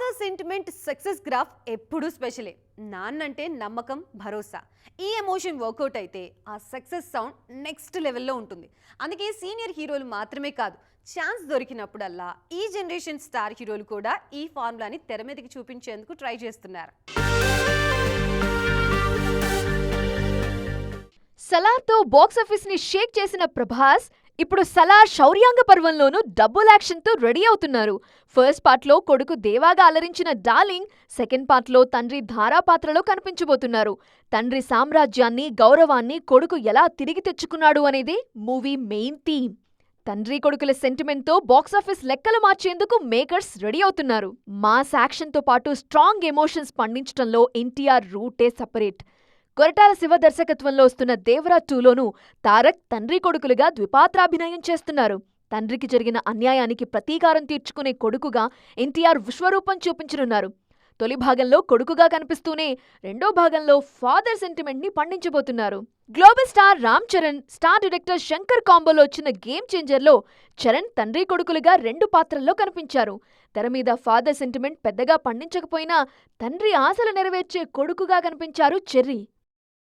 Father sentiment success graph ఎప్పుడూ స్పెషలే. నాన్నంటే నమ్మకం, భరోసా. ఈ ఎమోషన్ వర్కౌట్ అయితే ఆ సక్సెస్ సౌండ్ నెక్స్ట్ లెవెల్లో ఉంటుంది. అందుకే సీనియర్ హీరోలు మాత్రమే కాదు, ఛాన్స్ దొరికినప్పుడల్లా ఈ జనరేషన్ స్టార్ హీరోలు కూడా ఈ ఫార్ములాని తెర మీదకి చూపించేందుకు ట్రై చేస్తున్నారు. సలార్తో బాక్సాఫీస్ ని షేక్ చేసిన ప్రభాస్ ఇప్పుడు సలార్ శౌర్యాంగ పర్వంలోనూ డబుల్ యాక్షన్తో రెడీ అవుతున్నారు. ఫస్ట్ పార్ట్లో కొడుకు దేవాగా అలరించిన డార్లింగ్, సెకండ్ పార్ట్లో తండ్రి ధారాపాత్రలో కనిపించబోతున్నారు. తండ్రి సామ్రాజ్యాన్ని, గౌరవాన్ని కొడుకు ఎలా తిరిగి తెచ్చుకున్నాడు అనేది మూవీ మెయిన్ థీమ్. తండ్రి కొడుకుల సెంటిమెంట్తో బాక్సాఫీస్ లెక్కలు మార్చేందుకు మేకర్స్ రెడీ అవుతున్నారు. మాస్ యాక్షన్తో పాటు స్ట్రాంగ్ ఎమోషన్స్ పండించడంలో ఎన్టీఆర్ రూటే సపరేట్. కొరటాల శివ దర్శకత్వంలో వస్తున్న దేవరా 2లోనూ తారక్ తండ్రి కొడుకులుగా ద్విపాత్రాభినయం చేస్తున్నారు. తండ్రికి జరిగిన అన్యాయానికి ప్రతీకారం తీర్చుకునే కొడుకుగా ఎన్టీఆర్ విశ్వరూపం చూపించనున్నారు. తొలి భాగంలో కొడుకుగా కనిపిస్తూనే రెండో భాగంలో ఫాదర్ సెంటిమెంట్ ని పండించబోతున్నారు. Global star Ram Charan, star director Shankar కాంబోలో వచ్చిన గేమ్ చేంజర్లో చరణ్ తండ్రి కొడుకులుగా రెండు పాత్రల్లో కనిపించారు. తెర మీద ఫాదర్ సెంటిమెంట్ పెద్దగా పండించకపోయినా తండ్రి ఆశలు నెరవేర్చే కొడుకుగా కనిపించారు చెర్రీ.